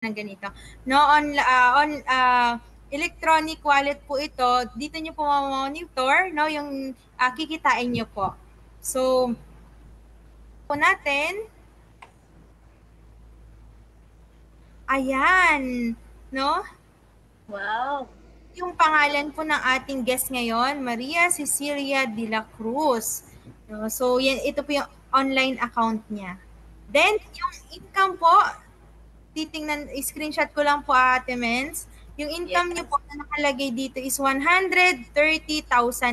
ng ganito. No, electronic wallet po ito. Dito niyo po monitor, no, yung kikitain niyo po. So, po natin, ayan, no? Wow. Yung pangalan po ng ating guest ngayon, Maria Cecilia de la Cruz. No, so, yan, ito po yung online account niya. Then, yung income po, titingnan, screenshot ko lang po Ate Mens. Yung income niyo po na nakalagay dito is 130,000.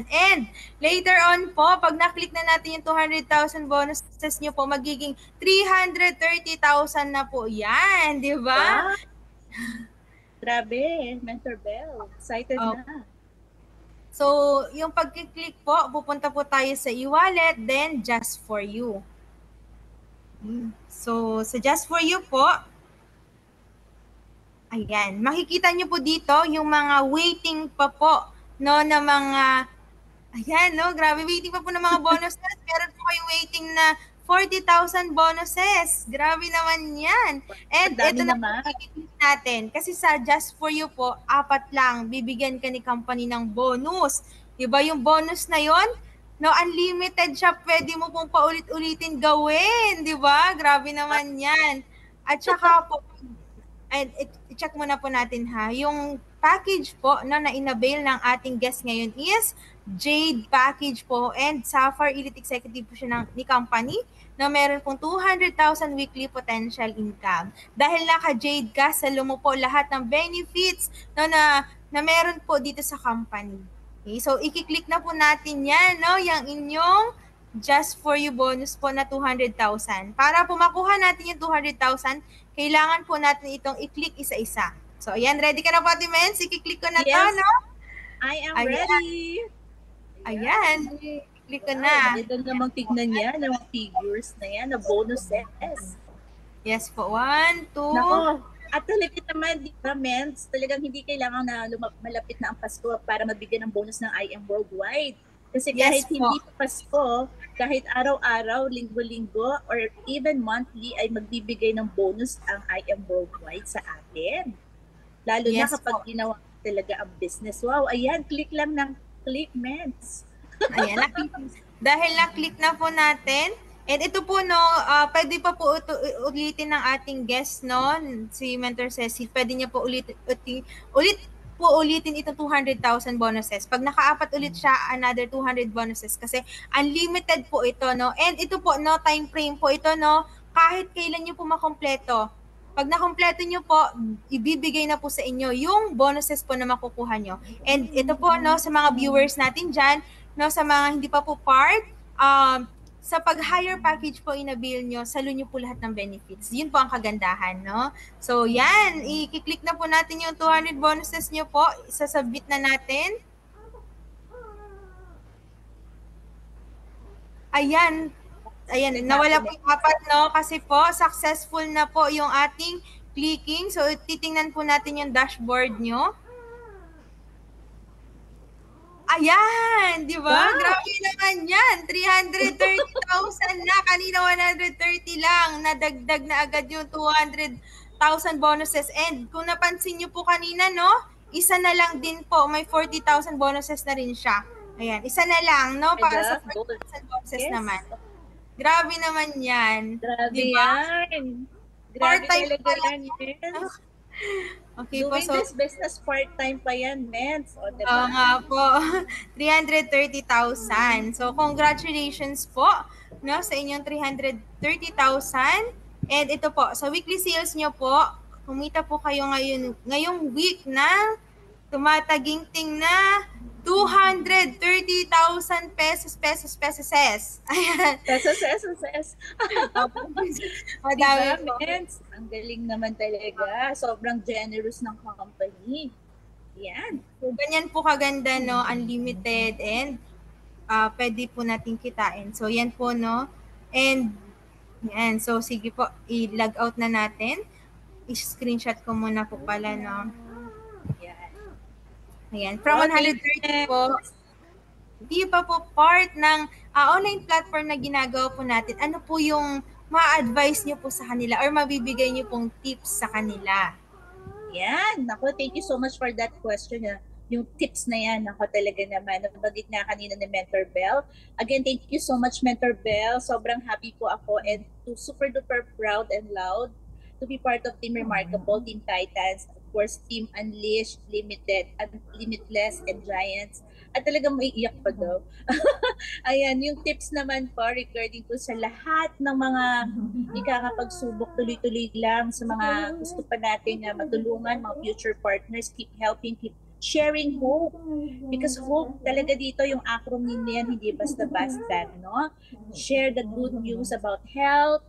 And later on po, pag na-click na natin yung 200,000 bonuses niyo po, magiging 330,000 na po yan. Di ba? Wow. Grabe, Mentor Bell. Excited na. So, yung pag-click po, pupunta po tayo sa e-wallet, then just for you. So, sa just for you po, ayan, makikita nyo po dito yung mga waiting pa po, no, na mga, ayan, no, grabe, waiting pa po ng mga bonuses. Meron po kayong waiting na 40,000 bonuses. Grabe naman yan. And ito na po i-click natin. Kasi sa Just For You po, 4 lang, bibigyan ka ni company ng bonus. Diba yung bonus na yon? No, unlimited siya. Pwede mo pong paulit-ulitin gawin. Diba? Grabe naman yan. At saka po, and i-check muna po natin ha, yung package po na in-avail ng ating guest ngayon is Jade package po and Sapphire Elite Executive po siya ni company na meron pong 200,000 weekly potential income. Dahil naka-Jade ka, salo mo po lahat ng benefits na meron po dito sa company. Okay, so i-click na po natin yan, no, yung inyong Just For You bonus po na 200,000. Para po makuha natin yung 200,000, kailangan po natin itong i-click isa-isa. So, ayan, ready ka na po, Ate Mens? I-click ko na to, no? I am ready. Ayan, i-click ko na. Ito namang tignan niya, ng mga figures na yan, na bonuses. Yes po, 1, 2. Nako, at talaga naman, di ba, Mens, talagang hindi kailangan na malapit na ang Pasko para mabigyan ng bonus ng I Am Worldwide. Kasi kahit hindi Pasko, kahit araw-araw, linggo-linggo, or even monthly ay magbibigay ng bonus ang I Am Worldwide sa atin. Lalo na kapag ginawa talaga ang business. Wow, ayan, click lang ng click, Mens. Ayan, dahil na-click na po natin, and ito po, no, pwede pa po ulitin ng ating guest, no, si Mentor Cecil, pwede niya po ulitin ito 200,000 bonuses. Pag naka-4 ulit siya, another 200 bonuses kasi unlimited po ito, no? And ito po, no, time frame po ito, no? Kahit kailan nyo po makompleto. Pag nakompleto nyo po, ibibigay na po sa inyo yung bonuses po na makukuha nyo. And ito po, no, sa mga viewers natin dyan, no, sa mga hindi pa po part, sa pag-hire package po inabil nyo, salo nyo po lahat ng benefits. Yun po ang kagandahan, no? So, yan. I-click na po natin yung 200 bonuses nyo po. Isasubmit na natin. Ayan. Ayan, nawala po yung 4, no? Kasi po, successful na po yung ating clicking. So, titingnan po natin yung dashboard nyo. Ayan, di ba? Wow. Grabe naman yan. 330,000 na. Kanina 130 lang. Nadagdag na agad yung 200,000 bonuses. And kung napansin nyo po kanina, no? Isa na lang din po. May 40,000 bonuses na rin siya. Ayan, isa na lang, no? Para sa 40,000 bonuses naman. Grabe naman yan. Grabe diba? Yan. Grabe talaga yan. Yes. Okay doing po, so, this business part-time pa yan, Mens. O, diba? Oo nga po. 330,000. So, congratulations po, no, sa inyong 330,000. And ito po, sa weekly sales nyo po, kumita po kayo ngayong week na tumataginting na 230,000 pesos. Ayan. Pesos. Madami po. Ang galing naman talaga. Sobrang generous ng company. Yan. So, ganyan po kaganda, no? Unlimited and pwede po natin kitain. So, yan po, no? And, yan. So, sige po, i-log out na natin. I-screenshot ko muna po pala, no? Ayan. From 130 po, hindi pa po part ng online platform na ginagawa po natin. Ano po yung ma-advise niyo po sa kanila or mabibigay niyo pong tips sa kanila? Yan, ako, thank you so much for that question. Yung tips na yan, ako talaga naman, nabanggit nga kanina ni Mentor Bell. Again, thank you so much, Mentor Bell. Sobrang happy po ako and super duper proud and loud to be part of Team Remarkable, Team Titans, of course, Team Unleashed, Limited, Limitless, and Giants. At talagang maiiyak pa daw. Ayan, yung tips naman po regarding po sa lahat ng mga ikakapagsubok, tuloy-tuloy lang sa mga gusto pa natin matulungan, mga future partners, keep helping, keep sharing hope. Because hope talaga dito, yung acronym niyan, hindi basta-basta, no? Share the good news about health,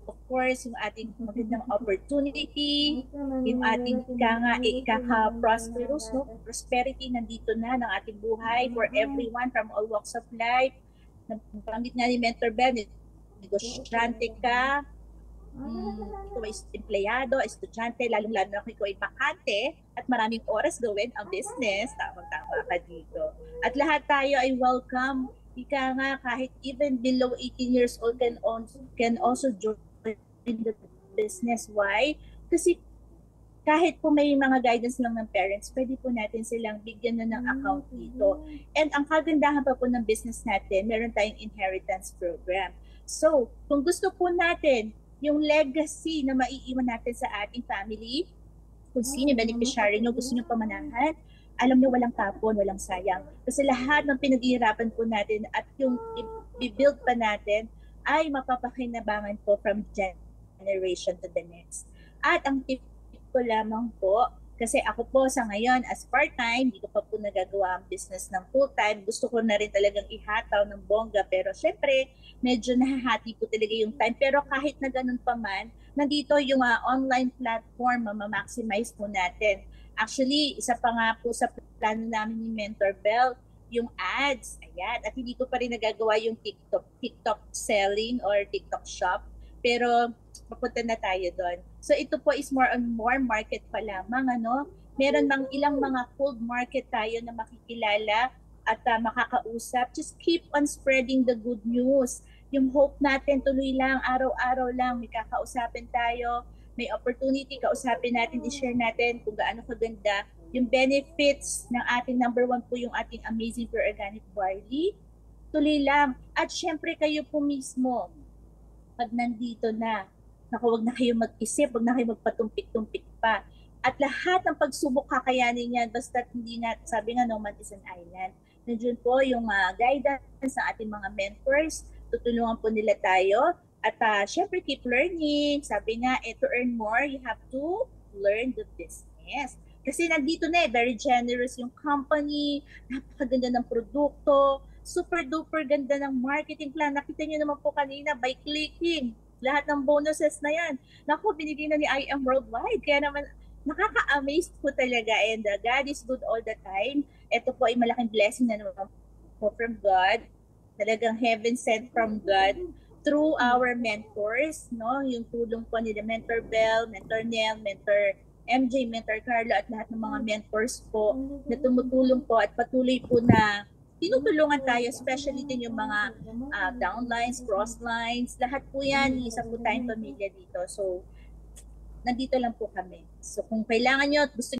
of course, yung ating magandang opportunity, yung ating ikaka-prosperous, no? Prosperity nandito na ng ating buhay for everyone from all walks of life. Nabanggit nga ni Mentor Ben, negosyante ka, ikaw ay empleyado, estudyante, lalong-lalo na kung ikaw ay bakante at maraming oras gawin ang business, tamang-tama ka dito. At lahat tayo ay welcome. Ika nga, kahit even below 18 years old can also join the business. Why? Kasi kahit po may mga guidance lang ng parents, pwede po natin silang bigyan na ng account dito. And ang kagandahan pa po ng business natin, meron tayong inheritance program. So, kung gusto po natin yung legacy na maiiwan natin sa ating family, kung sino yung beneficiary nyo, gusto nyo pamanahan, alam nyo walang tapon, walang sayang. Kasi lahat ng pinag-iirapan po natin at yung i-build pa natin ay mapapakinabangan po from generation to the next. At ang tip ko lamang po, kasi ako po sa ngayon as part-time, hindi ko pa po nagagawa ang business ng full-time. Gusto ko na rin talagang ihataw ng bongga. Pero syempre, medyo nahahati po talaga yung time. Pero kahit na ganun pa man, nandito yung online platform, ma-maximize po natin. Actually, isa pa nga po sa plano namin ni Mentor Bell, yung ads. Ayan. At hindi ko pa rin nagagawa yung TikTok selling or TikTok shop. Pero papunta na tayo doon. So ito po is more on more market pa lamang. Meron bang ilang mga cold market tayo na makikilala at makakausap. Just keep on spreading the good news. Yung hope natin tuloy lang, araw-araw lang, may kakausapin tayo, may opportunity, kausapin natin, i-share natin kung gaano kaganda yung benefits ng ating number 1 po yung ating Amazing Pure Organic Barley. Tuloy lang. At syempre kayo po mismo, pag nandito na, huwag na kayo mag-isip, huwag na kayo magpatumpik-tumpik pa. At lahat ng pagsubok kakayanin yan, basta hindi nga, sabi nga, no man is an island. Nandiyan po yung guidance ng ating mga mentors, tutulungan po nila tayo. At syempre, keep learning. Sabi nga, to earn more, you have to learn the business. Kasi nandito na very generous yung company, napakaganda ng produkto, super duper ganda ng marketing plan. Nakita niyo naman po kanina by clicking. Lahat ng bonuses na yan. Naku, binigay na ni I Am Worldwide. Kaya naman, nakaka-amaze po talaga. And God is good all the time. Ito po ay malaking blessing na naman po from God. Talagang heaven sent from God through our mentors. No? Yung tulong po ni Mentor Bell, Mentor Nell, Mentor MJ, Mentor Carlo, at lahat ng mga mentors po na tumutulong po at patuloy po na tinutulungan tayo, especially din yung mga downlines, crosslines, lahat po yan, isa po tayong pamilya dito. So, nandito lang po kami. So, kung kailangan nyo at gusto